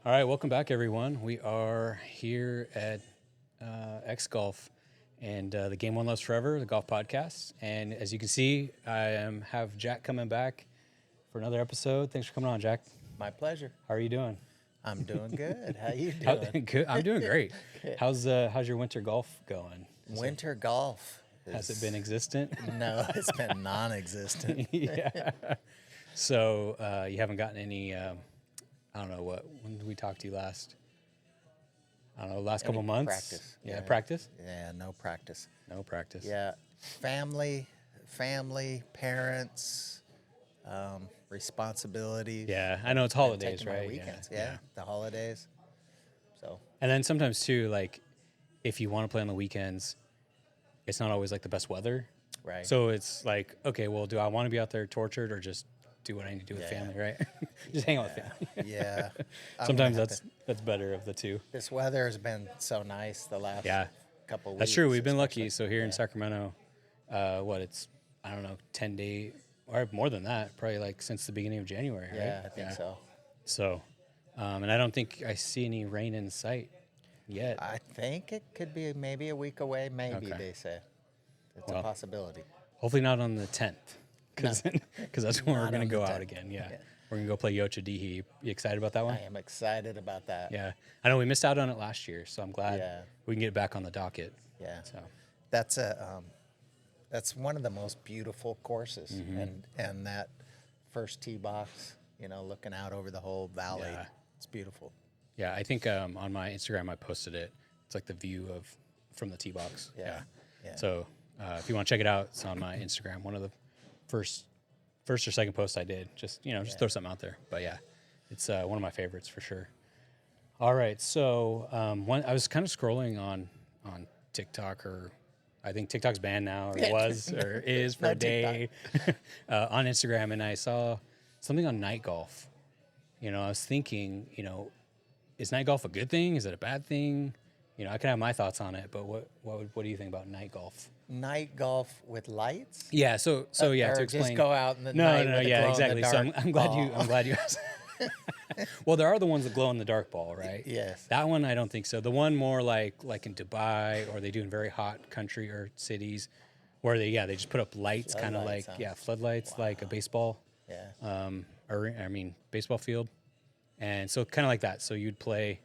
All right, welcome back, everyone. We are here at G.O.L.F. and the Game One Loves Forever, the golf podcast. And as you can see, I have Jack coming back for another episode. Thanks for coming on, Jack. My pleasure. How are you doing? I'm doing good. How you doing? Good. I'm doing great. How's your winter golf going? Winter golf. Has it been existent? No, it's been non-existent. Yeah. So you haven't gotten any. I don't know when did we talk to you last? I don't know, last couple months. Practice. Yeah, practice. Yeah, no practice. No practice. Yeah, family, parents, responsibilities. Yeah, I know it's holidays, Taking my right? weekends. Yeah, the holidays. So. And then sometimes too, like if you want to play on the weekends, it's not always like the best weather. Right. So it's like, okay, well, do I want to be out there tortured or just do what I need to do with family, right? Just hang out with family. Yeah. Sometimes that's better of the two. This weather has been so nice the last couple weeks. That's true. We've been lucky. So here in Sacramento, it's, I don't know, 10 days or more than that, probably like since the beginning of January, right? Yeah, I think so. So, and I don't think I see any rain in sight yet. I think it could be maybe a week away, maybe, Okay. they say. It's a possibility. Hopefully not on the 10th, because that's when we're Not going to on go the out 10th. again. Yeah. Yeah. We're going to go play Yocha Dihi. You excited about that one? I am excited about that. Yeah. I know we missed out on it last year, so I'm glad we can get it back on the docket. Yeah. So That's one of the most beautiful courses. Mm-hmm. And that first tee box, looking out over the whole valley. Yeah. It's beautiful. Yeah, I think on my Instagram I posted it. It's like the view from the tee box. Yeah. So if you want to check it out, it's on my Instagram. One of the first or second posts I did. Just throw something out there. But yeah, it's one of my favorites for sure. All right, so I was kind of scrolling on TikTok, or I think TikTok's banned now, or it was, or is for No a day, on Instagram, and I saw something on night golf. I was thinking, is night golf a good thing? Is it a bad thing? I can have my thoughts on it, but what do you think about night golf? Night golf with lights? Yeah, so yeah, to Or explain. just go out in the No, night no, with a yeah, glow-in-the-dark exactly. So I'm glad ball. you asked. Well, there are the ones that glow in the dark ball, right? Yes. That one I don't think so. The one more like in Dubai, or they do in very hot country or cities, where they just put up lights, kind of like Floodlights, huh? floodlights, like a baseball, Yeah. baseball field, and so kind of like that. So you'd play,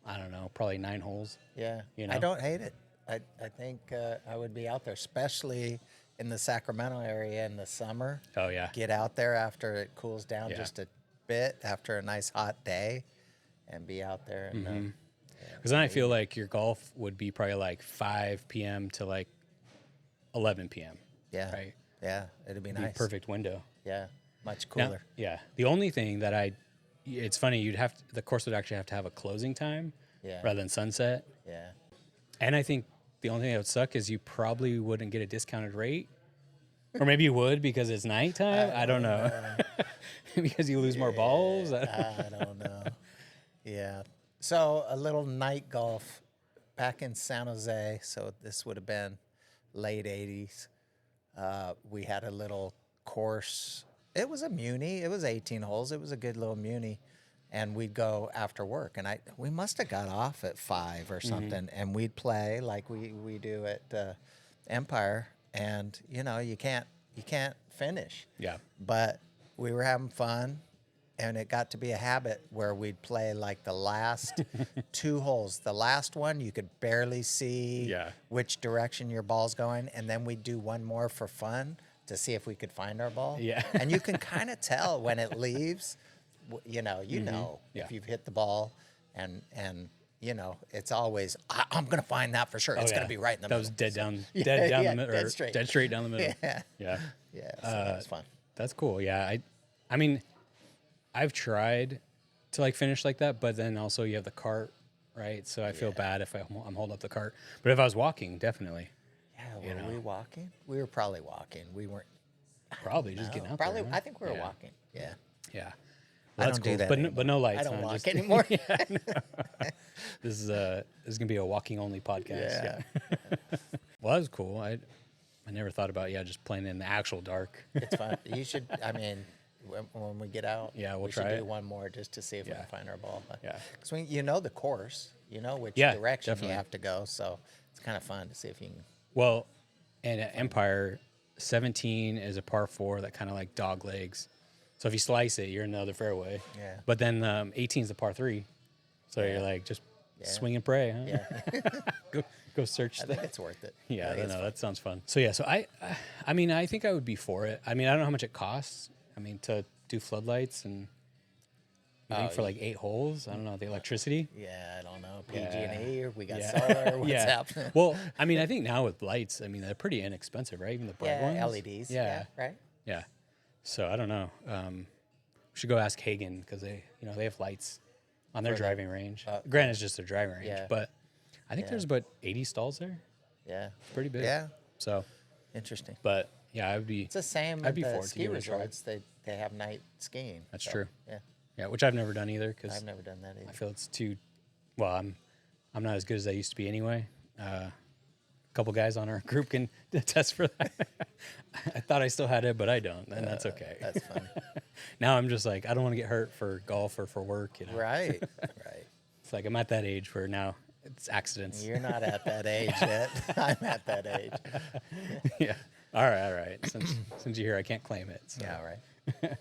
I don't know, probably 9 holes. Yeah. You I don't hate it. I think I would be out there, especially in the Sacramento area in the summer. Oh yeah. Get out there after it cools down Yeah. just a bit after a nice hot day and be out there. And, Because then I feel like your golf would be probably like 5 p.m. to like 11 p.m. yeah. Right. Yeah. It'd be Be a nice. perfect window. Yeah. Much Now- cooler. yeah. The only thing that it's funny, the course would actually have to have a closing time Yeah. rather than sunset. Yeah. And I think the only thing that would suck is you probably wouldn't get a discounted rate. Or maybe you would because it's nighttime. I don't know. Because you lose more balls. I don't know. Yeah. So a little night golf back in San Jose. So this would have been late 80s. We had a little course. It was a muni. It was 18 holes. It was a good little muni. And we'd go after work. And we must have got off at 5 or something. And we'd play like we do at Empire. And, you can't finish. Yeah. But we were having fun, and it got to be a habit where we'd play like the last 2 holes. The last one, you could barely see which direction your ball's going, and then we'd do one more for fun to see if we could find our ball. Yeah. And you can kind of tell when it leaves, Yeah. if you've hit the ball, and it's always, I'm going to find that for sure. It's going to be right in the That middle. was dead down Yeah, the middle, dead straight. dead straight down the middle. Yeah. Yeah. Yeah, so that was fun. That's cool. Yeah. I mean, I've tried to like finish like that, but then also you have the cart, right? So I feel bad if I'm holding up the cart. But if I was walking, definitely. Yeah, were we walking? We were probably walking. We weren't. Probably just getting out Probably, there. Huh? I think we were walking. Yeah. Yeah. I That's don't do cool. that But anymore. no lights. I don't huh? walk Just- anymore. This is gonna be a walking only podcast. Yeah. Well, that was cool. I never thought about just playing in the actual dark. It's fun. You should. I mean, when we get out. Yeah, we'll we should try do it. one more just to see if we Yeah. can find our ball. Yeah. Because you know the course, you know which Yeah, direction definitely. you have to go, so it's kind of fun to see if you can. Well, and at Empire, 17 is a par 4 that kind of like dog legs. So if you slice it, you're in the other fairway. Yeah. But then 18 is a par 3. So you're like just swing and pray. Huh? Yeah, Go search. I think it's worth it. Yeah, I think it's no, fun. that sounds fun. So yeah, so I mean, I think I would be for it. I mean, I don't know how much it costs. I mean, to do floodlights and I think for like 8 holes. I don't know the electricity. Yeah, I don't know. Yeah. PG&E, or we got Yeah. solar, what's happening? Well, I mean, I think now with lights, I mean, they're pretty inexpensive, right? Even the bright ones. Yeah, LEDs. Yeah. Right? Yeah. So I don't know. We should go ask Hagen because they have lights on their driving range. Granted, it's just their driving range, Yeah. but I think there's about 80 stalls there. Yeah. Pretty big. Yeah. So, Interesting. but yeah, I would be. It's the same I'd at be the forward to ski give it a try. resorts. They have night skiing. That's true. Yeah. Yeah, which I've never done either because I've never done that either. I feel it's too. Well, I'm not as good as I used to be anyway. A couple guys on our group can attest for that. I thought I still had it, but I don't, and that's okay. That's funny. Now I'm just like I don't want to get hurt for golf or for work. You know, Right. Right. it's like I'm at that age where now it's accidents. You're not at that age yet. I'm at that age. Yeah. All right. Since you're here, I can't claim it. So. Yeah, right.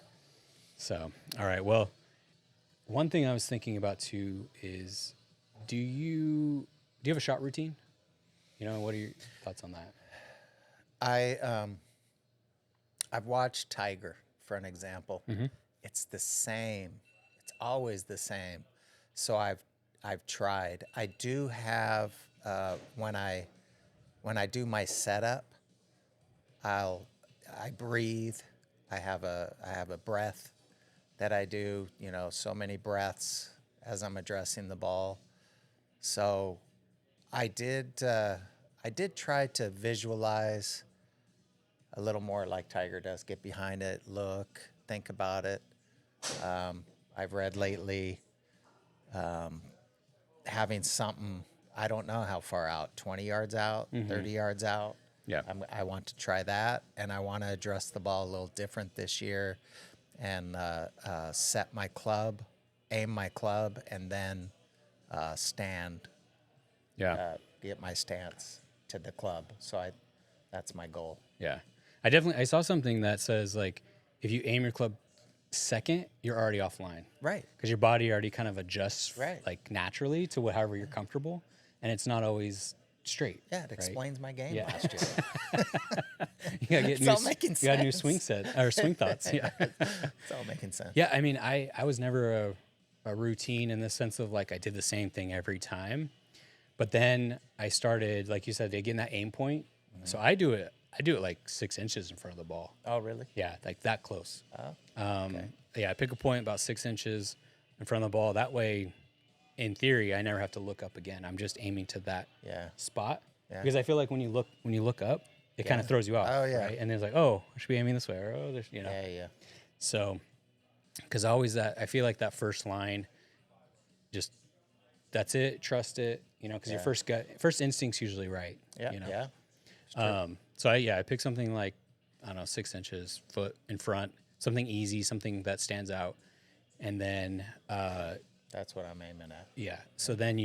So, all right. Well, one thing I was thinking about too is, do you have a shot routine? You know, what are your thoughts on that? I've watched Tiger for an example. It's the same. It's always the same. So I've tried. I do have when I do my setup, I breathe. I have a breath that I do. You know, so many breaths as I'm addressing the ball. So I did try to visualize a little more like Tiger does. Get behind it, look, think about it. I've read lately having something, I don't know how far out, 20 yards out, 30 yards out. Yeah. I want to try that, and I want to address the ball a little different this year and set my club, aim my club, and then stand, Yeah. get my stance to the club. So that's my goal. Yeah. I saw something that says like if you aim your club second, you're already offline. Right. Because your body already kind of adjusts Right. like naturally to however you're comfortable, and it's not always straight. Yeah, it right? explains my game Yeah. last year. You gotta get It's all making you got new sense. swing set or swing thoughts. Yeah. It's all making sense. Yeah. I mean, I was never a routine in the sense of like I did the same thing every time, but then I started, like you said, getting that aim point. So I do it like 6 inches in front of the ball. Oh, really? Yeah, like that close. Oh, Okay. Yeah, I pick a point about 6 inches in front of the ball. That way, in theory, I never have to look up again. I'm just aiming to that yeah. spot. Yeah. Because I feel like when you look up, it kind of throws you off. Oh, yeah. Right? And it's like, oh, I should be aiming this way, or oh, there's Yeah, yeah. So, because I feel like that first line, just that's it, trust it, because your first instinct's usually right. Yeah, yeah. So I pick something like, I don't know, 6 inches, foot in front, something easy, something that stands out. And then, That's what I'm aiming at. yeah. So then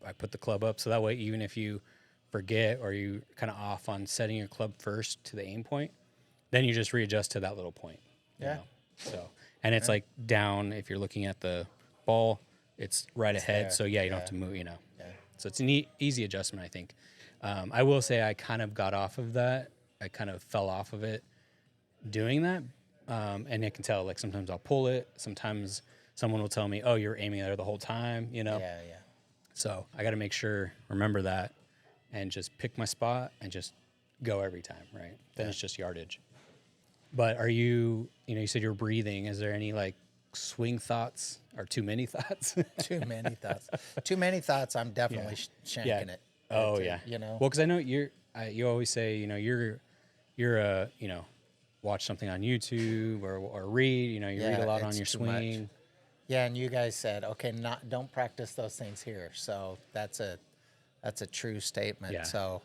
I put the club up. So that way, even if you forget or you kind of off on setting your club first to the aim point, then you just readjust to that little point. you Yeah. know? So, and it's like down, if you're looking at the ball, it's right ahead. there. So yeah, you don't have to move, So it's an easy adjustment, I think. I will say I kind of got off of that. I kind of fell off of it doing that. And I can tell, like, sometimes I'll pull it. Sometimes someone will tell me, oh, you're aiming there the whole time, Yeah, yeah. So I got to make sure, remember that, and just pick my spot and just go every time, right? Then it's just yardage. But are you said you're breathing. Is there any, like, swing thoughts or too many thoughts? Too many thoughts. Too many thoughts. I'm definitely shanking it. Oh, It's, yeah. Well, Well, because I know you always say, you're watch something on YouTube or read, you read a lot on it's your too much. swing. Yeah, and you guys said, okay, don't practice those things here. So that's a true statement. Yeah. So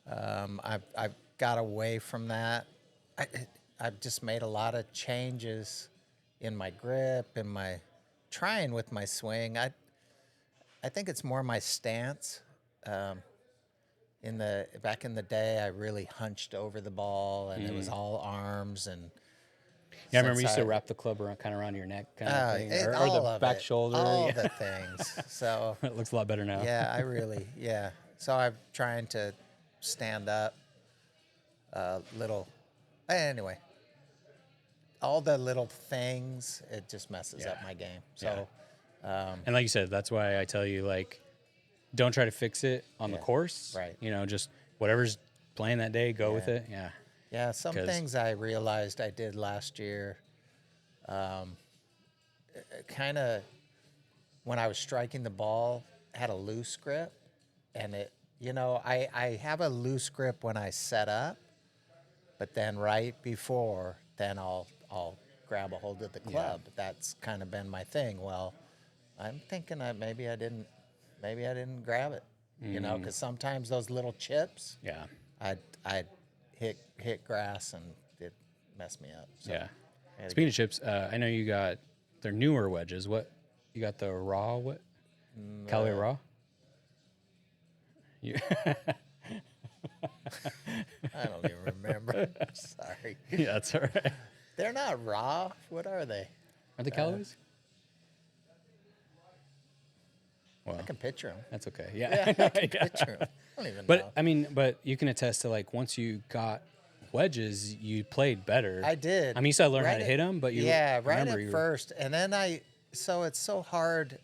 I've got away from that. I've just made a lot of changes in my grip and my trying with my swing. I think it's more my stance. Back in the day, I really hunched over the ball, and it was all arms. And Yeah, I remember you used to since wrap the club around, kind of around your neck, kind of thing, or all the of back it, shoulder. all Yeah. the things. So It looks a lot better now. yeah, yeah. So I'm trying to stand up a little. Anyway, all the little things, it just messes up Yeah. my game. Yeah. So And like you said, that's why I tell you, like, don't try to fix it on the Yeah, course. right. You know, just whatever's playing that day, go with Yeah. it. Yeah. yeah, some 'Cause- things I realized I did last year, kind of when I was striking the ball, had a loose grip, and I have a loose grip when I set up, but then right before, then I'll grab a hold of the club. That's kind of been my thing. Well, I'm thinking that maybe I didn't grab it, because sometimes those little chips, Yeah. I'd hit grass and it messed me up. So Yeah. I had to Speaking of chips, I know you got their newer wedges. What you got? The raw what? Callaway raw. You, I don't even remember. Sorry. yeah, that's all right. They're not raw. What are they? Are they Callaways? Well, I can picture them. that's okay. Yeah. Yeah, I can Yeah. picture them. I don't even But know. I mean, but you can attest to, like, once you got wedges, you played better. I did. I mean, you still learned how Right to at- hit them, but you yeah, right remember at you were, first, and then so it's so hard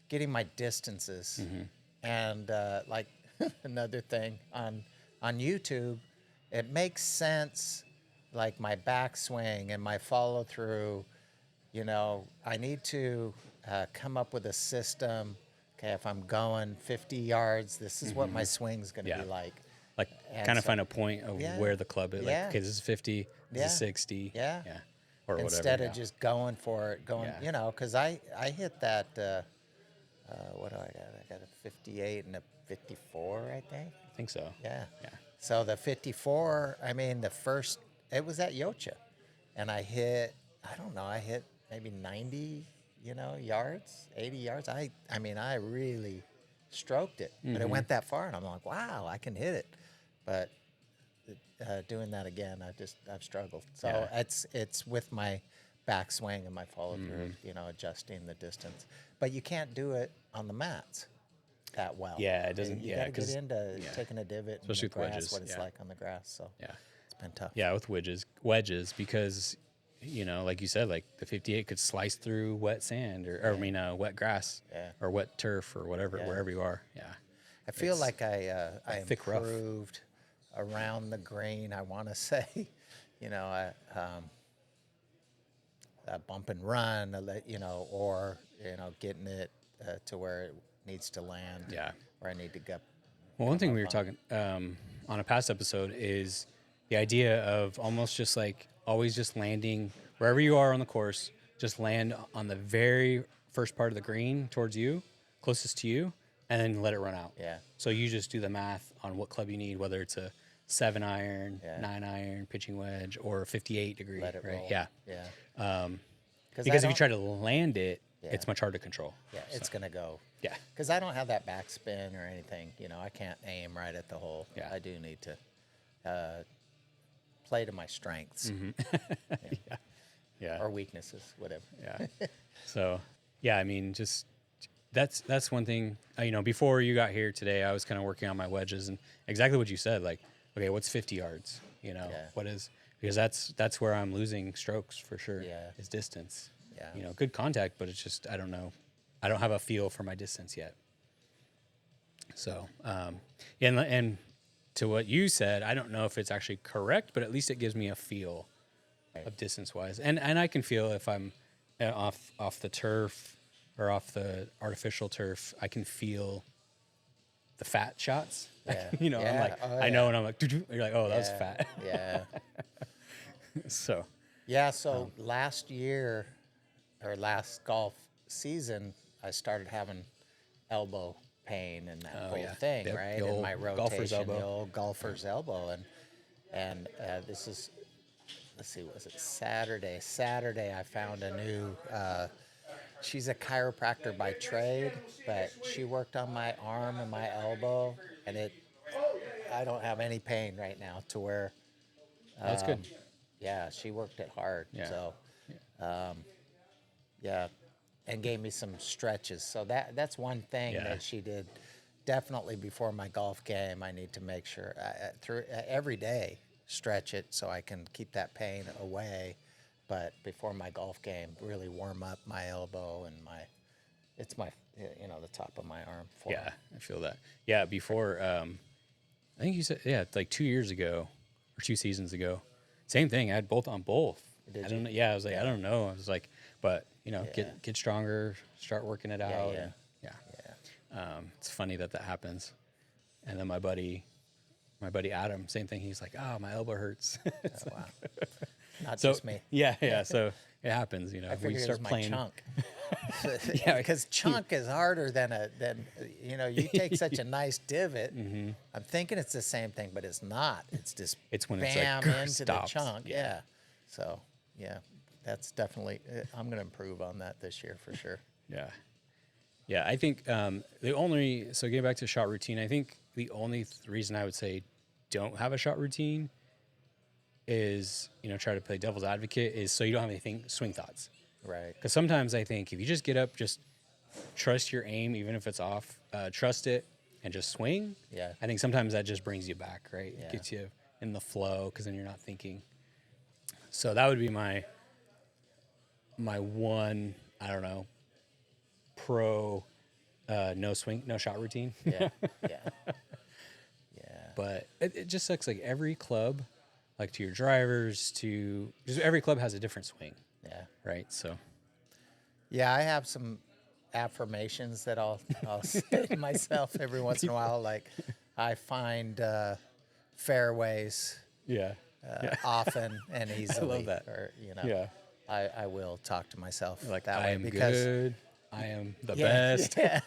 getting my distances, Mm-hmm. and like another thing on YouTube, it makes sense, like my backswing and my follow through. I need to come up with a system. Okay, if I'm going 50 yards, this is what my swing's going to Mm-hmm. Yeah. be like. like, And kind of so- find a point of Yeah. where the club is. Like, Yeah. okay, this is 50, this Yeah. is 60. Yeah. Yeah. Or Instead whatever. of just going for it, Yeah. because I hit that, what do I got? I got a 58 and a 54, I think. I think so. Yeah. Yeah. So the 54, I mean, it was at Yocha. And I hit maybe 90, yards, 80 yards. I mean, I really stroked it. But it went that far, and I'm like, wow, I can hit it. But doing that again, I've struggled. So Yeah. it's with my backswing and my follow through, adjusting the distance. But you can't do it on the mats that well. Yeah, it doesn't- You yeah, got to 'cause- get into yeah. taking a divot, in Especially the with grass, wedges, what it's yeah. like on the grass. So Yeah. it's been tough. Yeah, with wedges, because, like you said, like the 58 could slice through wet sand or I mean, wet grass Yeah. or wet turf or whatever, Yeah. wherever you are. Yeah. I feel It's like I thick rough. improved around the green. I want to say, a bump and run, or getting it to where it needs to land. Yeah. Where I need to go. Well, one thing we were up talking on a past episode is the idea of almost just like always just landing wherever you are on the course, just land on the very first part of the green towards you, closest to you, and then let it run out. Yeah. So you just do the math on what club you need, whether it's a 7-iron, Yeah. 9-iron pitching wedge, or a 58 degree. Let it right? roll. Yeah. Yeah. Because if you try to land it, Yeah. it's much harder to control. Yeah, it's gonna go. Yeah. Because I don't have that backspin or anything. I can't aim right at the hole. Yeah. I do need to play to my strengths Yeah. or weaknesses, whatever. Yeah. So, yeah, I mean, just that's one thing. Before you got here today, I was kind of working on my wedges and exactly what you said. Like, okay, what's 50 yards? What is, because that's where I'm losing strokes for sure. Yeah. Is distance. Yeah. Good contact, but it's just I don't know. I don't have a feel for my distance yet. So, and to what you said, I don't know if it's actually correct, but at least it gives me a feel of distance wise, and I can feel if I'm off the turf or off the artificial turf, I can feel the fat shots. Yeah. I'm Yeah. like, Oh, I know, yeah. and I'm like, doo-doo. You're like, oh, that was Yeah. fat. Yeah. So, Yeah, so last year or last golf season, I started having elbow pain and that whole yeah. thing, The right? old In my golfer's rotation, the elbow. old golfer's elbow, and this is let's see, was it Saturday? Saturday, I found a new. She's a chiropractor by trade, but she worked on my arm and my elbow, and I don't have any pain right now to where, That's good. yeah, she worked it hard. Yeah. So, yeah, and gave me some stretches. So that's one thing Yeah. that she did. Definitely before my golf game, I need to make sure through every day stretch it so I can keep that pain away. But before my golf game, really warm up my elbow and it's my the top of my arm. Yeah, I feel that. Yeah, before I think you said like 2 years ago or 2 seasons ago, same thing. I had both on both. Did I don't you? know. Yeah, I was like, I don't know. I was like, but Yeah. get stronger, start working it out. yeah. And, yeah. It's funny that happens. And then my buddy Adam, same thing. He's like, oh, my elbow hurts. Oh, wow. Not So just me. yeah. So it happens. I figured it was my chunk. Yeah, Because chunk is harder than you take such a nice divot. I'm thinking it's the same thing, but it's not. It's just It's when it's bam like into stops. the chunk. Yeah. Yeah. So yeah, that's definitely. I'm gonna improve on that this year for sure. Yeah. Yeah, I think so getting back to shot routine, I think the only reason I would say don't have a shot routine is, try to play devil's advocate, is so you don't have anything swing thoughts. Right. Because sometimes I think if you just get up, just trust your aim, even if it's off, trust it and just swing. Yeah. I think sometimes that just brings you back, right? Yeah. It gets you in the flow because then you're not thinking. So that would be my one, I don't know, pro no shot routine. Yeah. Yeah. Yeah. But it just sucks. Like every club, like to your drivers, just every club has a different swing, Yeah. right? So Yeah, I have some affirmations that I'll say to myself every once in a while. Like, I find fairways yeah, often and easily. love that. Or yeah. I will talk to myself Like that I way am because good. I am the yeah, best. yeah.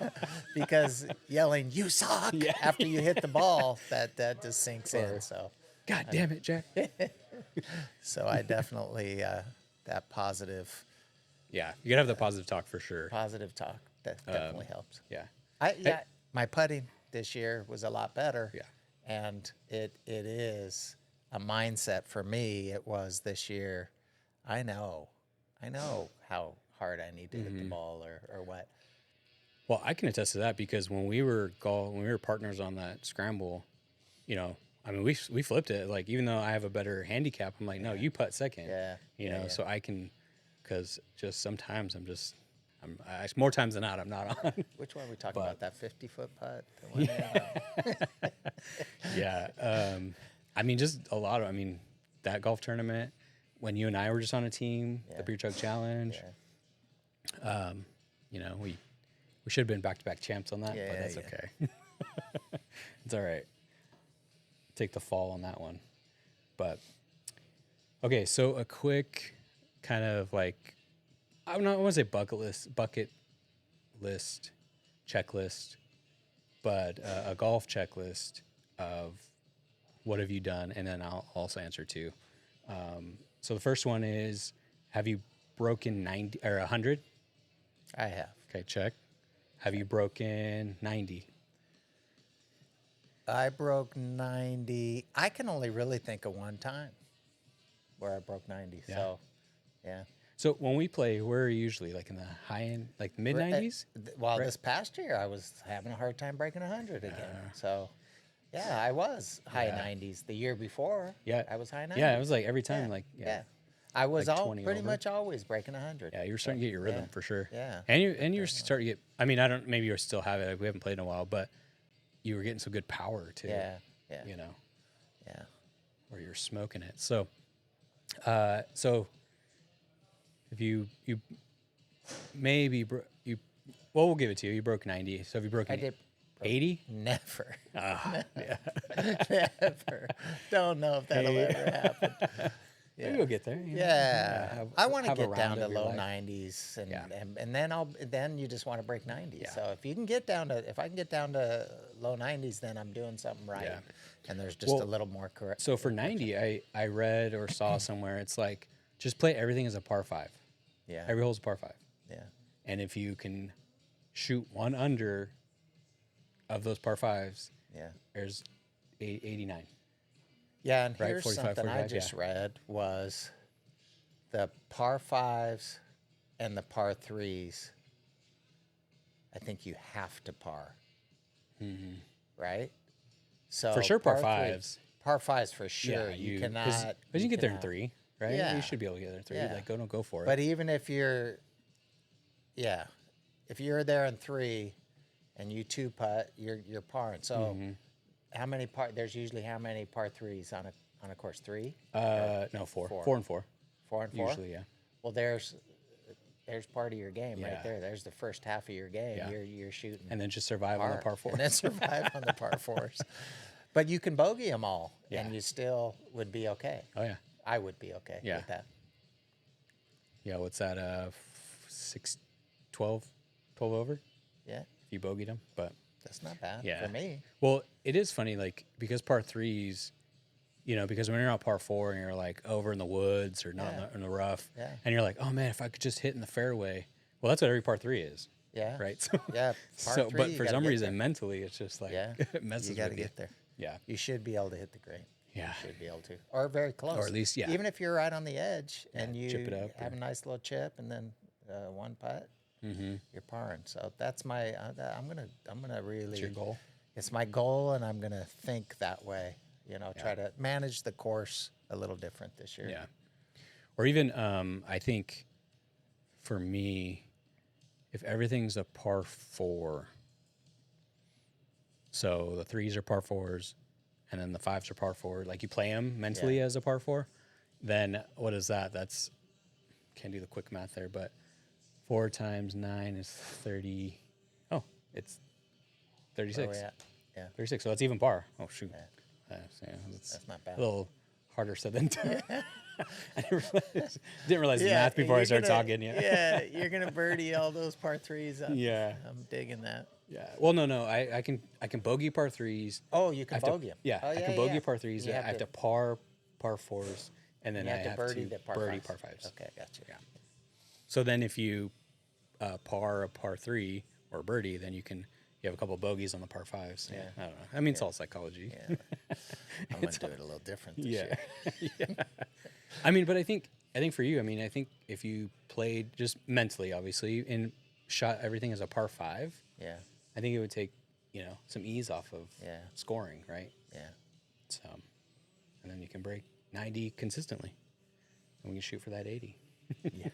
Because yelling "you suck" Yeah. after you hit the ball that just sinks Or- in. So God damn it, Jack. I definitely that positive Yeah, you gotta have the positive talk for sure. talk that definitely helps. Yeah, My putting this year was a lot better. Yeah. And it is a mindset for me. It was this year. I know how hard I need to hit the ball or what. Well, I can attest to that because when we were partners on that scramble, I mean, we flipped it. Like even though I have a better handicap, I'm like, no, you putt second. Yeah. Yeah. So I can, because just sometimes more times than not I'm not on. Which one are we talking about? That 50-foot putt? Yeah. I mean, just a lot of. I mean, that golf tournament when you and I were just on a team, the Beer Chug Challenge. Yeah. We should have been back-to-back champs on that, Yeah, but that's yeah. okay. It's all right. Take the fall on that one. But okay, so a quick kind of like I want to say bucket list checklist, but a golf checklist of what have you done, and then I'll also answer two. So the first one is, have you broken 90 or 100? I have. Okay, check. Have you broken 90? I broke 90. I can only really think of one time where I broke 90. Yeah. So, yeah. So when we play, where are you usually? Like in the high end, like mid 90s? Well, Right. this past year I was having a hard time breaking 100 again. So, yeah, I was high Yeah. 90s. The year before, Yeah. I was high 90s. Yeah, it was like every time, Yeah, like, yeah. I was like all 20 pretty over. much always breaking 100. Yeah, you were starting to get your rhythm for sure. Yeah. And you're starting to get, I mean, maybe you still have it. Like, we haven't played in a while, but you were getting some good power too. Yeah, yeah. Yeah. Where you're smoking it. So, if you maybe, we'll give it to you. You broke 90. So have you broken I did. 80? Never. Yeah. Never. Don't know if that'll ever happen. maybe you'll get there. You know? Yeah, I want to have a get down round to of your low life. 90s, and, Yeah. and then you just want to break 90s. Yeah. So if you can get down to if I can get down to low 90s, then I'm doing something right. Yeah. And there's just Well, a little more correct. So for 90, I read or saw somewhere it's like just play everything as a par 5. Yeah. Every hole's a par 5. Yeah. And if you can shoot one under of those par 5s, Yeah. there's 89. Yeah, and Right, here's 45, something I 45, just yeah. read was the par 5s and the par 3s. I think you have to par. Right? So For sure, par three- 5s. Par 5s for sure. Yeah, you because cannot. you can get there in cannot. 3, right? Yeah. You should be able to get there in 3. Yeah. Like go for it. But even if you're, yeah, if you're there in 3, and you 2-putt, you're parring. So, how many par? There's usually how many par 3s on a course? 3. No, 4. 4 and 4. 4 and 4. Usually, yeah. Well, there's part of your game right Yeah. there. There's the first half of your game. Yeah. You're shooting. And then just survive on the par 4. And then survive on the par 4s. But you can bogey them all, Yeah. and you still would be okay. Oh yeah. I would be okay Yeah. with that. Yeah, what's that? 12 over? Yeah, If you bogeyed them, but that's not bad yeah. for me. Well, it is funny, like, because par 3s, because when you're out par 4 and you're like over in the woods or not in the rough, Yeah. and you're like, oh man, if I could just hit in the fairway. Well, that's what every par 3 is, Yeah. right? So, Yeah. Par so 3, but you for gotta some get reason, there. mentally, it's just like, Yeah. it messes You got to with you. get there. Yeah. You should be able to hit the green. Yeah. You should be able to, or very close, Or at least, yeah. Even if you're right on the edge and you chip it up have a nice little chip and then one putt, you're parring. So that's my. I'm gonna really. It's your goal. It's my goal, and I'm gonna think that way. Try to manage the course a little different this year. Yeah. Or even, I think for me, if everything's a par 4, so the 3s are par 4s, and then the 5s are par 4, like you play them mentally as a par 4, then what is that? That's, can't do the quick math there, but 4 times 9 is 30. Oh, it's 36. Oh, yeah. 36. So that's even par. Oh, shoot. That's not bad. A little harder said than done. I didn't realize the math before I started talking. Yeah, you're gonna birdie all those par 3s. Yeah. I'm digging that. Yeah. Well, no. I can bogey par 3s. Oh, you can I have bogey to, them. Yeah, Oh, I can bogey par 3s. You I have to par 4s, and then You I have to have birdie to the par birdie 5s. par 5s. Okay, gotcha. Yeah. So then if you par a par 3 or birdie, then you have a couple of bogeys on the par 5s. Yeah. I don't know. I mean, it's all psychology. Yeah. I'm gonna do it a little different this year. Yeah. I mean, but I think for you, I think if you played just mentally, obviously, and shot everything as a par 5, Yeah. I think it would take, some ease off of scoring, right? Yeah. So, and then you can break 90 consistently, and we can shoot for that 80. Yeah.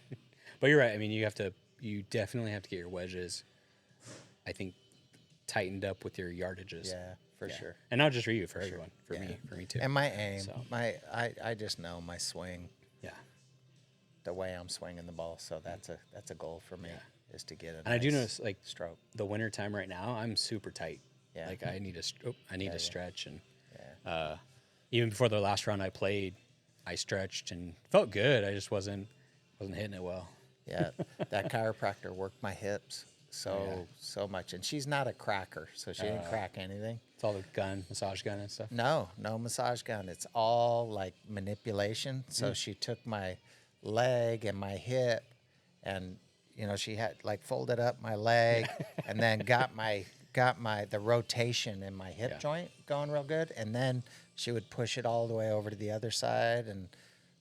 But you're right. I mean, you definitely have to get your wedges, I think, tightened up with your yardages. Yeah, for sure. And not just for you, for everyone, for me too. And my aim, So. I just know my swing, Yeah. the way I'm swinging the ball. So that's a goal for me, is to get it. And I do notice, like, stroke. the winter time right now, I'm super tight. Yeah. Like I need to stretch, and Yeah. even before the last round I played, I stretched and felt good. I just wasn't hitting it well. Yeah, that chiropractor worked my hips so much, and she's not a cracker, so she didn't crack anything. It's all the massage gun and stuff. No massage gun. It's all like manipulation. So she took my leg and my hip, and she had like folded up my leg, and then got the rotation in my hip joint going real good, and then she would push it all the way over to the other side and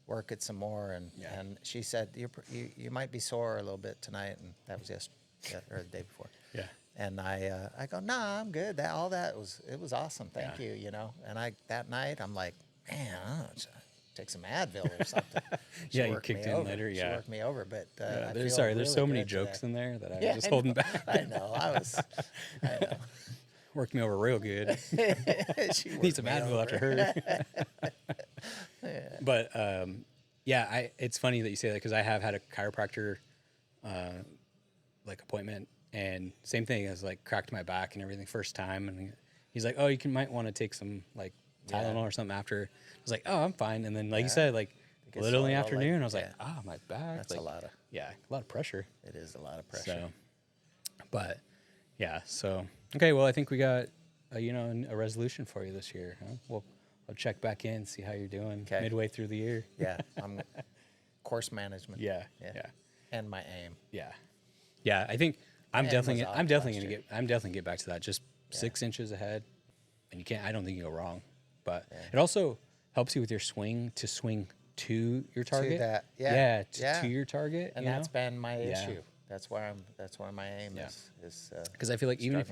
work it some more. And she said, you might be sore a little bit tonight, and that was yesterday or the day before. Yeah. And I go, nah, I'm good. It was awesome. Thank you. And that night I'm like, man, I don't know, take some Advil or something. She Yeah, you worked kicked me in over. later, She yeah. worked me over, but I There's feel there's really so many good jokes today. in there that I Yeah, was just I holding know. back. I know. I know. Worked me over real good. She Need worked some me Advil over. after her. But it's funny that you say that, because I have had a chiropractor like appointment, and same thing, as like cracked my back and everything first time, and he's like, oh, you might want to take some like Tylenol or something after. I was like, oh, I'm fine. And then like you said, like gets little in the a little late. afternoon. I was like, Yeah. my back. That's like, a lot of. yeah, a lot of pressure. It is a lot of pressure. So, but yeah, so okay. Well, I think we got a resolution for you this year. Huh? I'll check back in, see how you're doing 'Kay. midway through the year. Yeah, I'm course management. Yeah. And my aim. Yeah. I think I'm And definitely was off I'm definitely last gonna year. get back to that. Just 6 inches ahead, and you can't. I don't think you go wrong. But Yeah. it also helps you with your swing to your target. that, to your target. And you that's know? been my Yeah. issue. That's where my aim Yeah. is. Because I feel like even if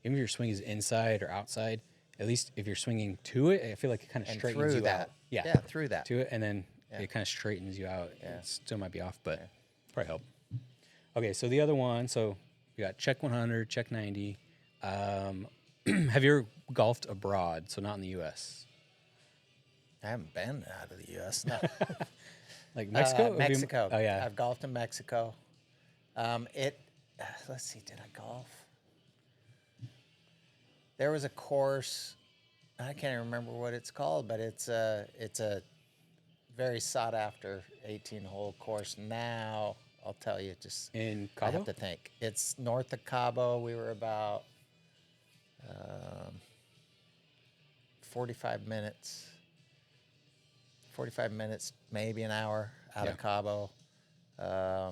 your swing is inside or outside, at least if you're swinging to it, I feel like it kind of and straightens through you that. out. Yeah, Through that. to it, and then Yeah. it kind of straightens you out. Yeah. It still might be off, but probably help. Okay, so the other one, so we got check 100, check 90. Have you ever golfed abroad? So not in the U.S. I haven't been out of the U.S. No. Like Mexico? Have you- Mexico. Oh yeah. I've golfed in Mexico. Let's see, did I golf? There was a course. I can't remember what it's called, but it's a very sought after 18-hole course. Now I'll tell you, just In I Cabo? have to think. It's north of Cabo. We were about 45 minutes. 45 minutes, maybe an hour out of Cabo. I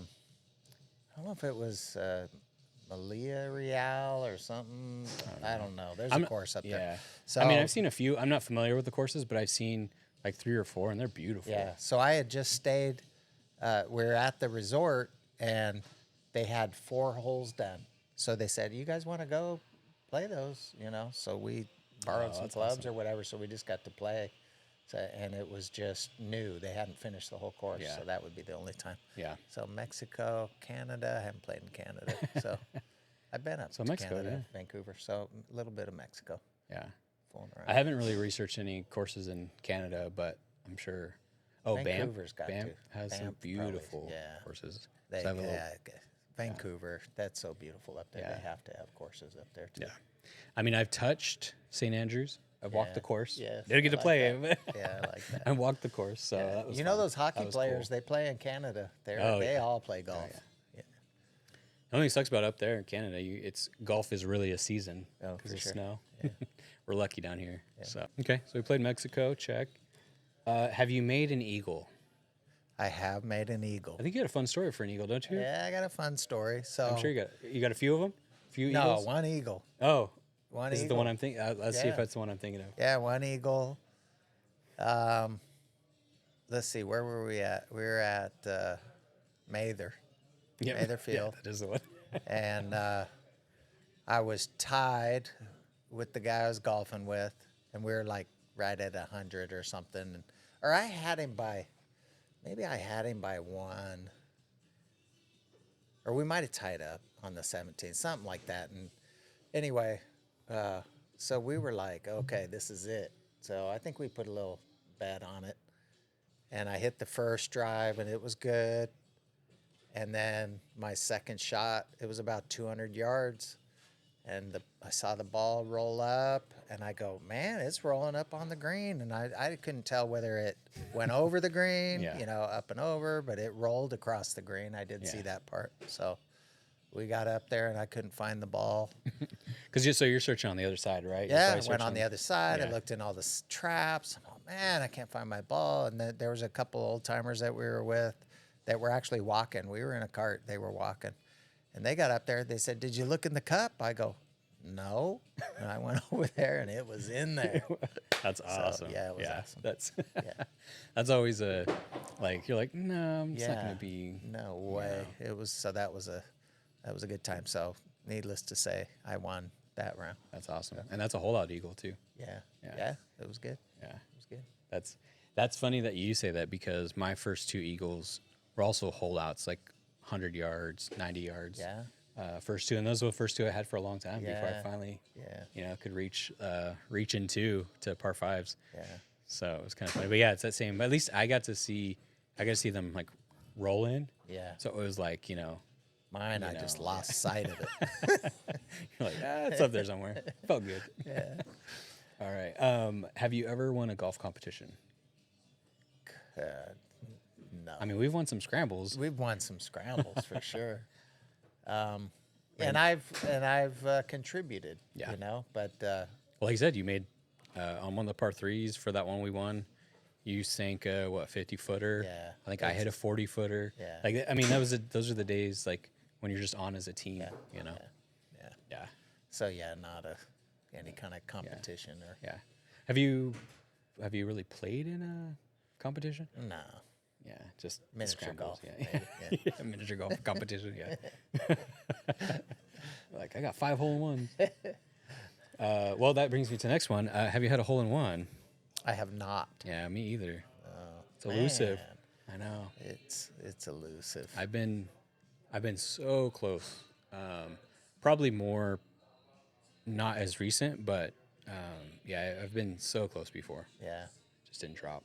don't know if it was Malia Real or something. I don't know. There's a course up there. So I mean, I've seen a few. I'm not familiar with the courses, but I've seen like 3 or 4, and they're beautiful. Yeah. So I had just stayed. We were at the resort, and they had 4 holes done. So they said, "You guys want to go play those?" So we borrowed some clubs or whatever. So we just got to play. So, and it was just new. They hadn't finished the whole course, so that would be the only time. Yeah. So Mexico, Canada. I haven't played in Canada, so I've been up to Mexico, Canada, Vancouver. So a little bit of Mexico. Yeah. Fooling around. I haven't really researched any courses in Canada, but I'm sure. Oh, Vancouver's got Banff to. has some Banff beautiful probably, courses. They, So I have a little- Vancouver, that's so beautiful up there. Yeah. They have to have courses up there too. yeah. I mean, I've touched St. Andrews. I've walked the course. Yes, Didn't get to I like play that. it. Yeah, I like that. I walked the course, so that was You know fun. those hockey That was players? cool. They play in Canada. Oh, They yeah. all play golf. The only thing sucks about up there in Canada, golf is really a season Oh, because for of sure. snow. We're lucky down here. So okay, so we played Mexico. Check. Have you made an eagle? I have made an eagle. I think you had a fun story for an eagle, don't you? Yeah, I got a fun story. So I'm sure you got a few of them. Few no, eagles. one eagle. Oh, One this is the eagle. one I'm thinking. Let's see if Yeah. that's the one I'm thinking of. Yeah, one eagle. Let's see, where were we at? We were at Mather. Yeah, Mather yeah, Field. that is the one. And I was tied with the guy I was golfing with, and we were like right at 100 or something. Or I had him by, maybe I had him by 1. Or we might have tied up on the 17th, something like that. And anyway, so we were like, okay, this is it. So I think we put a little bet on it. And I hit the first drive, and it was good. And then my second shot, it was about 200 yards. And I saw the ball roll up, and I go, man, it's rolling up on the green. And I couldn't tell whether it went over the green, up and over, but it rolled across the green. I did see that part. So we got up there, and I couldn't find the ball. Because you're searching on the other side, right? You're Yeah, probably I went on searching- the other side. Yeah. I looked in all the traps. Oh, man, I can't find my ball. And then there was a couple old timers that we were with that were actually walking. We were in a cart. They were walking. And they got up there. They said, did you look in the cup? I go, no. And I went over there, and it was in there. That's awesome. yeah, it was awesome. That's Yeah. that's always you're like, no, it's not Yeah. gonna be. No way. It was, so that was a good time. So needless to say, I won that round. That's awesome, and that's a holdout eagle too. Yeah. Yeah. Yeah. It was good. Yeah, It was good. that's funny that you say that because my first 2 eagles were also holdouts, like 100 yards, 90 yards. Yeah. First 2, and those were the first 2 I had for a long time before I Yeah. finally, Yeah. could reach into par 5s. Yeah. So it was kind of funny, but yeah, it's that same. But at least I got to see them like roll in. Yeah. So it was like Mine, I just lost sight of it. you're like it's up there somewhere. Felt good. Yeah. All right. Have you ever won a golf competition? No. I mean, we've won some scrambles. We've won some scrambles for sure. And I've contributed, Yeah. you know, but Well, like you said, you made on one of the par threes for that one we won. You sank a 50-footer. Yeah, I think I hit a 40-footer. Yeah. Like I mean, those are the days like when you're just on as a team. You know. yeah. Yeah. So yeah, not any kind of competition or Yeah. Have you really played in a competition? no. Yeah, just Miniature scrambles. golf, Yeah. maybe, Yeah, miniature golf competition. Yeah. Like I got 5 hole-in-ones. Well, that brings me to the next one. Have you had a hole-in-one? I have not. Yeah, me either. It's elusive. Man, I know. it's elusive. I've been so close. Probably more not as recent, but yeah, I've been so close before. Yeah. Just didn't drop.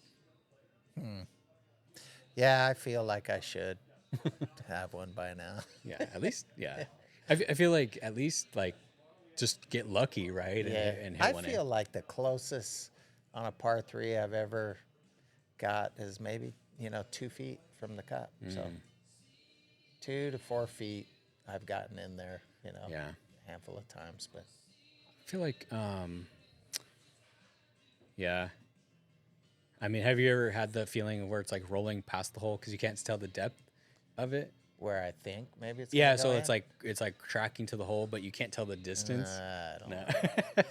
Yeah, I feel like I should have one by now. Yeah, at least yeah. I feel like at least like just get lucky, right? Yeah, And hit I one feel like the closest on a par 3 I've ever got is maybe 2 feet from the cup. So 2 to 4 feet I've gotten in there, Yeah. a handful of times. But I feel like yeah. I mean, have you ever had the feeling where it's like rolling past the hole because you can't tell the depth of it? where I think maybe it's Yeah, gonna so go it's like tracking to the hole, but you can't tell the distance. I don't No. know.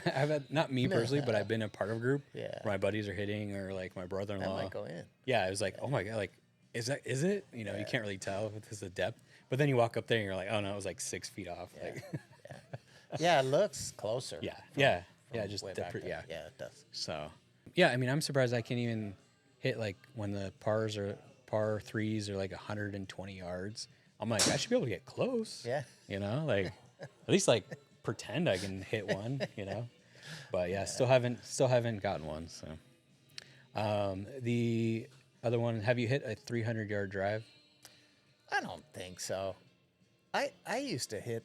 I've had, not me personally, but I've been a part of a group Yeah. where my buddies are hitting or like my That brother-in-law. might go in. Yeah, it was like, oh my God, like, is it? You can't really tell if it's the depth. But then you walk up there and you're like, oh no, it was like 6 feet off. Yeah. Like, Yeah, it looks closer. yeah, from- yeah, from yeah, just way the back there. yeah. Yeah, it does. So, yeah, I mean, I'm surprised I can't even hit like when the par threes are like 120 yards. I'm like, I should be able to get close. Yeah. Like at least like pretend I can hit one. But yeah, still haven't gotten one. So, the other one, have you hit a 300-yard drive? I don't think so. I used to hit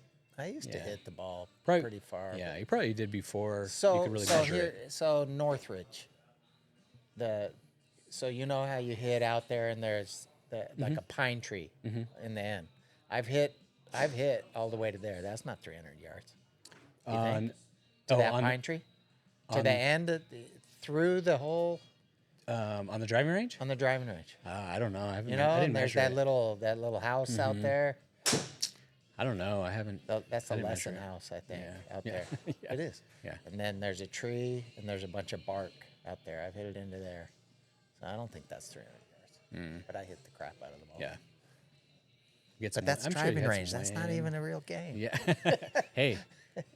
the ball Probably, pretty far. Yeah, you probably did before So you could really so measure here it. so Northridge. So you know how you hit out there and there's like a pine tree in the end. I've hit all the way to there. That's not 300 yards. You think? To that pine tree? To the end through the whole On the driving range? on the driving range. I don't know. I haven't. You I know, didn't and there's measure that it. little house out there. I don't know. I haven't. That's I a didn't lesson measure it. house, I think, Yeah. out Yeah. there. Yeah. It is. Yeah. And then there's a tree and there's a bunch of bark out there. I've hit it into there. So I don't think that's 300 yards. But I hit the crap out of the ball. Yeah. Get But some- that's I'm sure you driving had some range. That's not wind. even a real game. Yeah. Hey.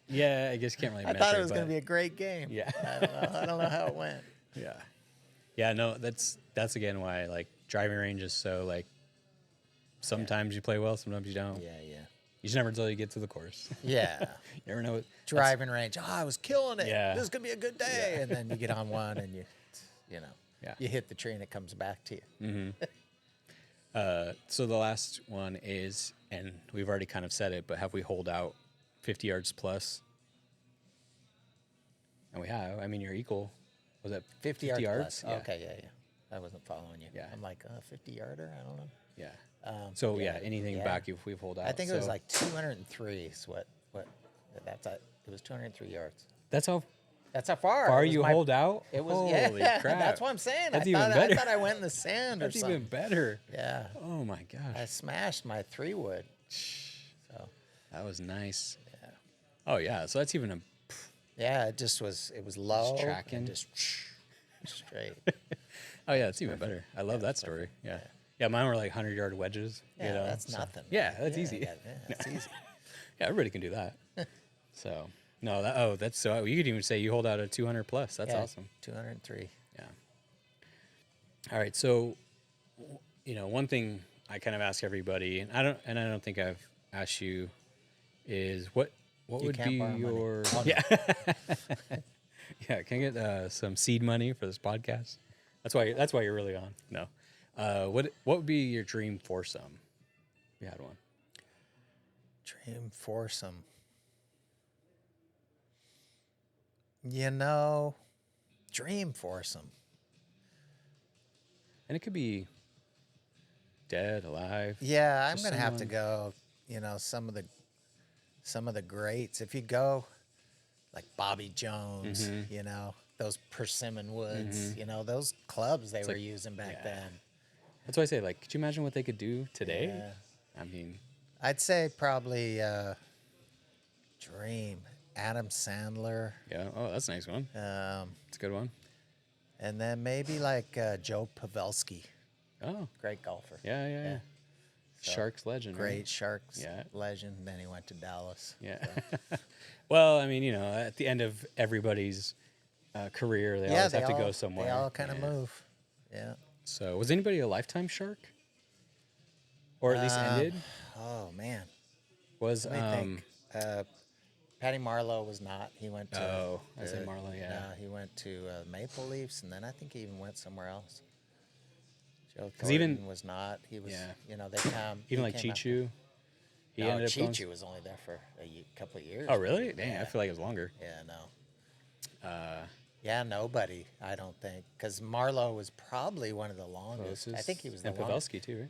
Yeah, I guess you can't really I measure thought it was going to but- be a great game. Yeah. I don't know how it went. Yeah. Yeah, no, that's again why like driving range is so like sometimes you play well, sometimes you don't. Yeah. You just never until you get to the course. Yeah. You never know what Driving range. Oh, I was killing it. Yeah. This is going to be a good day. And then you get on one and you Yeah. you hit the tree and it comes back to you. So the last one is, and we've already kind of said it, but have we holed out 50 yards plus? And we have. I mean, you're equal. Was that 50 yards? yards? Plus. Yeah. Okay, yeah. I wasn't following you. Yeah. I'm like, 50 yarder? I don't know. Yeah. So yeah, anything yeah. back if we've holed out. I think it was So like 203 is what that's it was 203 yards. that's how That's how far. far It was you my- hold out. It was Holy yeah. crap. That's what I'm saying. That's I even thought, better. I thought I went in the sand or That's something. even better. Yeah. Oh my gosh. I smashed my 3-wood. So That was nice. Yeah. Oh yeah. So that's even a. yeah, it just was. It was low. and tracking. just straight. Oh yeah, it's even better. I love that story. Yeah. Yeah, mine were like 100-yard wedges. Yeah, you know, that's so- nothing. Yeah, that's easy. Yeah, that's easy. Yeah, everybody can do that. So no, that's so you could even say you hold out a 200 plus. That's Yeah, awesome. 203. Yeah. All right, so one thing I kind of ask everybody, and I don't think I've asked you, is what You would can't be borrow money. your Oh, no. yeah yeah? Can I get some seed money for this podcast? That's why you're really on. No, what would be your dream foursome? If you had one. Dream foursome. Dream foursome. And it could be dead, alive? Yeah, I'm Just gonna have to someone- go. You know, some of the greats. If you go like Bobby Jones, Mm-hmm. you know, those Persimmon Woods, you know, those clubs they were like- using back yeah. then. That's why I say, like, could you imagine what they could do today? Yeah. I mean, I'd say probably Dream, Adam Sandler, yeah. Oh, that's a nice one. It's a good one. and then maybe like Joe Pavelski, Oh, great golfer. yeah, yeah, yeah. So, Sharks legend, Great right? Sharks Yeah. legend. Then he went to Dallas. Yeah. Well, I mean, you know, at the end of everybody's career, they always have to go somewhere. They all kind of Yeah. move. Yeah. So, was anybody a lifetime shark, or at least ended? Oh man. Was Let me think. Patty Marlowe was not. He went to. Oh, I say Marlowe, yeah. He went to Maple Leafs, and then I think he even went somewhere else. Joe 'Cause even- Thornton was not. He was. Yeah. You know, they come. Even like Chichu, he No, ended up going. Chichu was only there for a couple of years. Oh, really? maybe. Dang, Yeah. I feel like it was longer. Yeah. No. Yeah, nobody. I don't think, because Marlowe was probably one of the longest. I think he was the and longest. Pavelski too, right?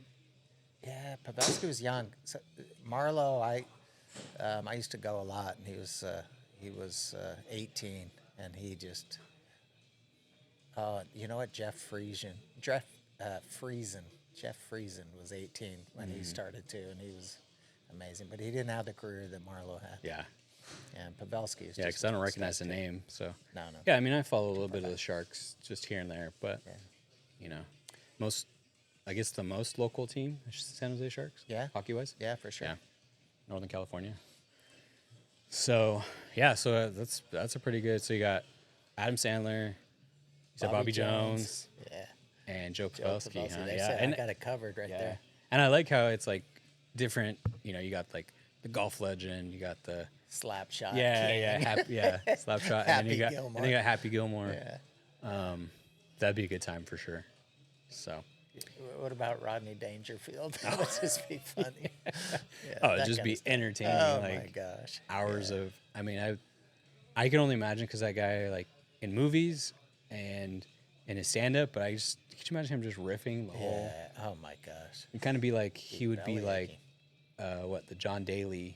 Yeah, Pavelski was young. So, Marlowe, I used to go a lot, and he was 18, and he just. Oh, you know what? Jeff Friesen was 18 when he started too, and he was amazing. But he didn't have the career that Marlowe had. Yeah. And Pavelski is Yeah, just because I don't a recognize the stud, too. name. So No. yeah, I mean, I follow a little bit of the Sharks just here and there, but you know, I guess the most local team is San Jose Sharks. Yeah. hockey wise. Yeah, for sure. Yeah, Northern California. So yeah, so that's a pretty good. So you got Adam Sandler, you said Bobby Jones, Yeah. and Joe Joe Pavelski. Pavelski. Huh? They Yeah, said and I got it covered right yeah, there. and I like how it's like different. You know, you got like the golf legend, you got the Slap shot. yeah, king. slap shot, and then you got Happy and then you got Happy Gilmore. Yeah. That'd be a good time for sure. So What about Rodney Dangerfield? That would just be funny. Yeah, oh, it'd that just kinda be stuff. entertaining. Oh like my gosh. hours of. I mean, I can only imagine because that guy like in movies and in his stand up, but could you imagine him just riffing the whole? Yeah. Oh my gosh. It'd kind of be like he would be belly like, aching. the John Daly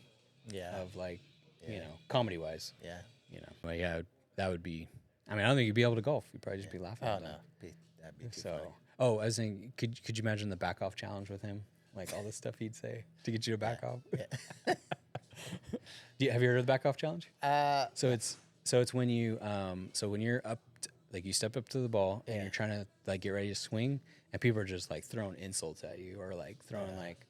Yeah. of like, you know, comedy wise. Yeah. You know, but yeah, that would be. I mean, I don't think you'd be able to golf. You'd probably just be laughing. Oh at no. that. That'd be too So, funny. oh, I was thinking, could you imagine the back off challenge with him? Like all the stuff he'd say to get you to back off. Have you heard of the back off challenge? So it's when you when you're up, like you step up to the ball and you're trying to like get ready to swing, and people are just like throwing insults at you or like throwing like,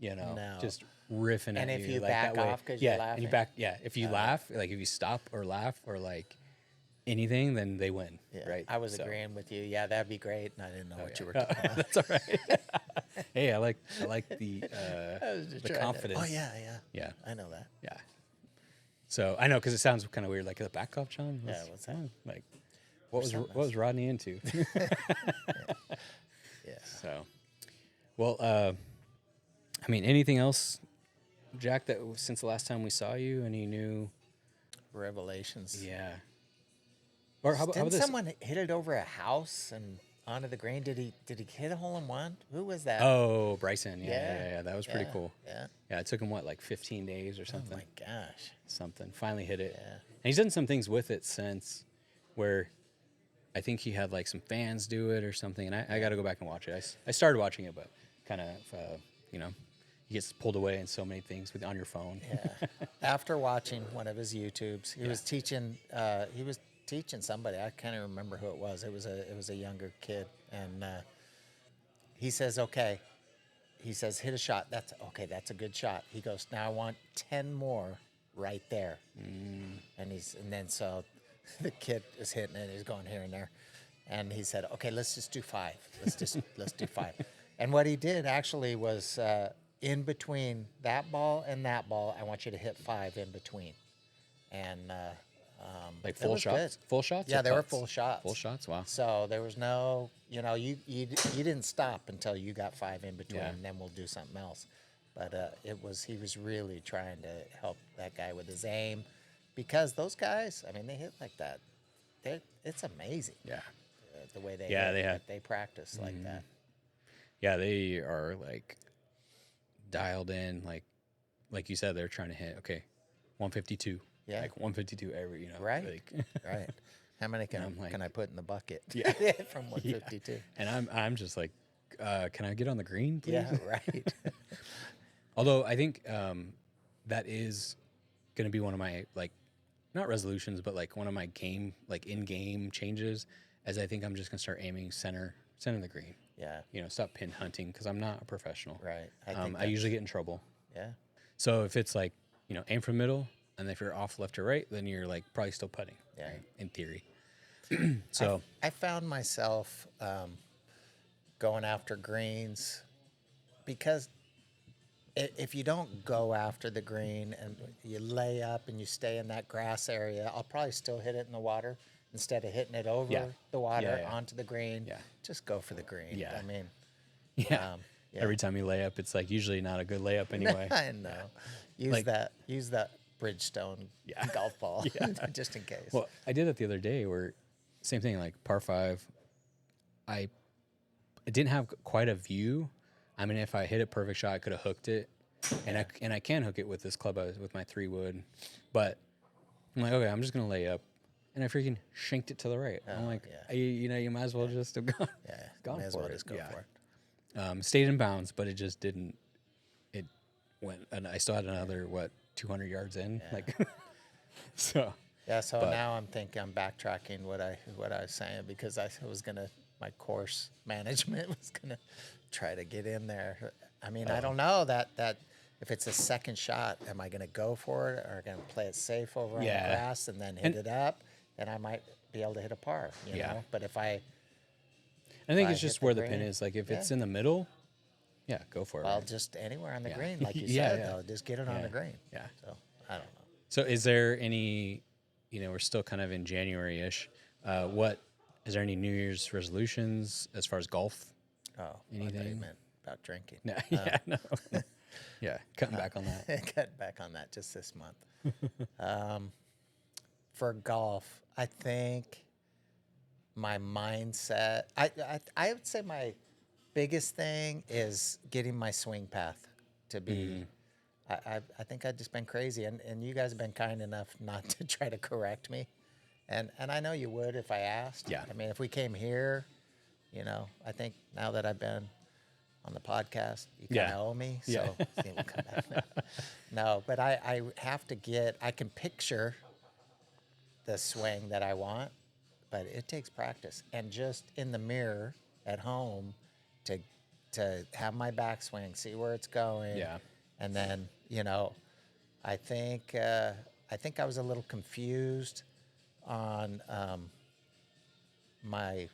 you know, No. just riffing And at if you you like back that way. off 'cause you're and you laughing? if you laugh, like if you stop or laugh or like anything, then they win. Yeah. Right. I was So- agreeing with you. Yeah, that'd be great. And I didn't know what you were talking about. That's all right. Hey, I like the I was just the trying to- confidence. Oh yeah. Yeah. I know that. Yeah. So I know because it sounds kind of weird, like the back off challenge. Yeah, what's that? Like, what something was Rodney into? Yeah. So, well, I mean, anything else, Jack? That since the last time we saw you, any new? Revelations. Yeah. Or how about Didn't this? someone hit it over a house and onto the green? Did he hit a hole in one? Who was that? Oh, Bryson. Yeah. That was pretty Yeah, cool. Yeah. Yeah, it took him like 15 days or Oh something. my gosh. Something. Finally hit it. Yeah. And he's done some things with it since where I think he had like some fans do it or something. And I got to go back and watch it. I started watching it, but kind of, you know, he gets pulled away in so many things on your phone. Yeah. After watching one of his YouTubes, he was teaching. He was teaching somebody. I can't even remember who it was. It was a younger kid, and he says, "Okay." He says, "Hit a shot. That's okay. That's a good shot." He goes, "Now I want 10 more right there." And then so the kid is hitting it. He's going here and there, and he said, "Okay, let's just do 5. Let's do 5." And what he did actually was in between that ball and that ball, I want you to hit 5 in between, and Like it full was shots? good. Full shots? Yeah, or they were putts? full shots. Full shots? Wow. So there was no, you know, you didn't stop until you got 5 in between, Yeah. and then we'll do something else. But he was really trying to help that guy with his aim, because those guys, I mean, they hit like that. It's amazing Yeah. the way they Yeah, hit. they had- They practice like that. Yeah, they are like dialed in. Like you said, they're trying to hit 152. Yeah. Like 152 every. Right. Like, Right. How many can like, I put in the bucket? Yeah. From 152. and I'm just like, can I get on the green, please? Yeah. Right. Although I think that is going to be one of my like not resolutions, but like one of my in-game changes, as I think I'm just going to start aiming center of the green. Yeah. Stop pin hunting because I'm not a professional. Right. I usually get in trouble. Yeah. So if it's like, aim for middle, and if you're off left or right, then you're like probably still putting. Yeah. Right? In theory. So I found myself going after greens because if you don't go after the green and you lay up and you stay in that grass area, I'll probably still hit it in the water instead of hitting it over the water onto the green. Yeah. Just go for the green. Yeah. I mean, yeah. Every time you lay up, it's like usually not a good layup anyway. I know. Use that Bridgestone golf ball just in case. Well, I did that the other day where same thing, like par 5. I didn't have quite a view. I mean, if I hit a perfect shot, I could have hooked it, and I can hook it with this club with my 3-wood, but I'm like, okay, I'm just gonna lay up, and I freaking shanked it to the right. I'm like, you might as well just have gone. Yeah, gone may as for well it. just go for it. Stayed in bounds, but it just didn't. It went, and I still had another 200 yards in, like so. Yeah, so now I'm backtracking what I was saying because my course management was gonna try to get in there. I mean, I don't know that if it's a second shot, am I gonna go for it or gonna play it safe over on the grass and then hit it up, and I might be able to hit a par, you know. But if I think it's just where the pin is. Like if it's in the middle, go for it. Well, just anywhere on the green, like you said, though, just get it on the green. Yeah. So I don't know. So is there any? We're still kind of in January-ish. Is there any New Year's resolutions as far as golf? Oh, anything? I thought you meant about drinking. No, no. Yeah, cutting back on that. Cut back on that just this month. For golf, I think my mindset. I would say my biggest thing is getting my swing path to be. I think I've just been crazy, and you guys have been kind enough not to try to correct me, and I know you would if I asked. Yeah. I mean, if we came here, I think now that I've been on the podcast, you kind of owe me. So we'll come back. No, but I have to get. I can picture the swing that I want, but it takes practice, and just in the mirror at home to have my backswing, see where it's going. Yeah. And then, I think I was a little confused on my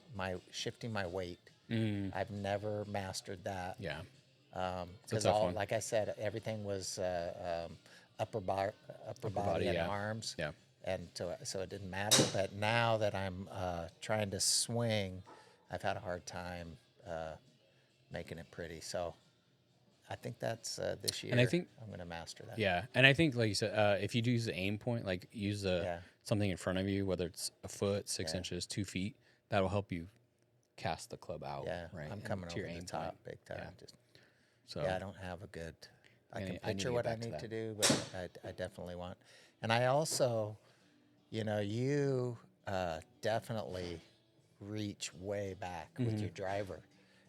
shifting my weight. I've never mastered that. Yeah. Because like I said, everything was upper body and arms. Yeah. And so it didn't matter. But now that I'm trying to swing, I've had a hard time making it pretty. So I think that's this year. And I think I'm going to master that. Yeah, and I think, like you said, if you do use the aim point, like use something in front of you, whether it's a foot, 6 inches, 2 feet, that'll help you cast the club out. Yeah, right. I'm coming to over your the aim top point. big time. So I don't have a good. I can I need to picture get what I back to need that. to do, but I definitely want. And I also, you definitely reach way back with your driver.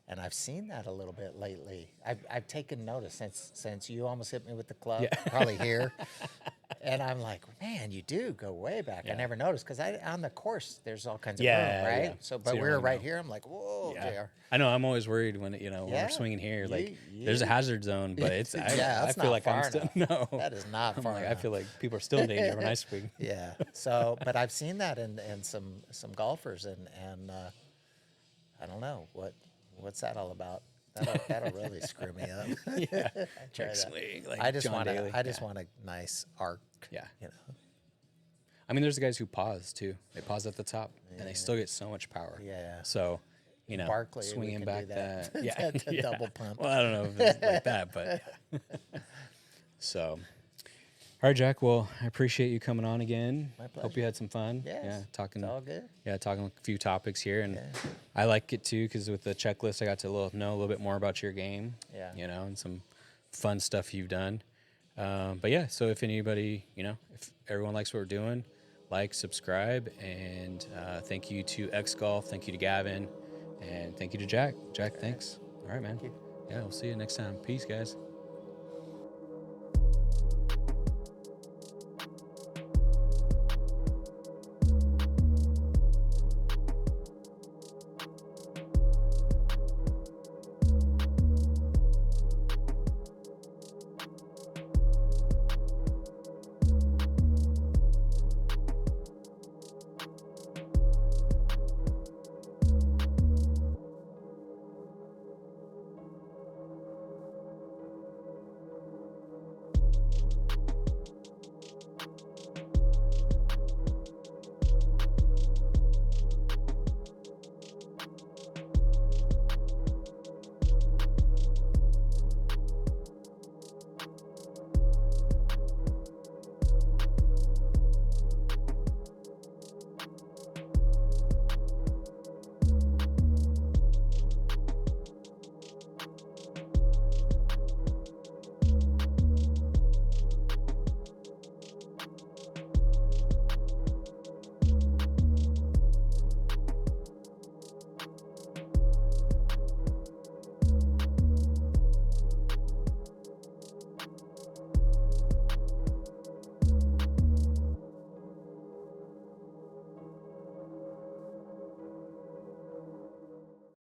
And I've seen that a little bit lately. I've taken notice since you almost hit me with the club, probably here. And I'm like, man, you do go way back. I never noticed because on the course there's all kinds of room, right? Yeah. So, but you we don't were really right know. here. I'm like, whoa, JR. I know. I'm always worried when when we're swinging here. Like, there's a hazard zone, but it's. I that's feel not like I'm far still enough. no. That is not I'm far like, enough. I feel like people are still in danger when I swing. Yeah. So, but I've seen that in some golfers, and I don't know what's that all about. That'll really screw me up. Yeah. Try that. Swing, like I just John Daly. want a nice arc. Yeah. You know. I mean, there's the guys who pause too. They pause at the top, and they still get so much power. Yeah. So, Barkley, swinging we can back do that. that. Yeah. That yeah. double pump. Well, I don't know if it's like that, but so. All right, Jack. Well, I appreciate you coming on again. My Hope pleasure. you had some fun. Yes, Yeah, talking. it's all good. Yeah, talking a few topics here, and Yeah. I like it too because with the checklist, I got to know a little bit more about your game. Yeah. You know, and some fun stuff you've done. But yeah, so if anybody, if everyone likes what we're doing, like, subscribe, and thank you to G.O.L.F, thank you to Gavin, and thank you to Jack. Jack, thanks. All right, man. Thank you. Yeah, we'll see you next time. Peace, guys.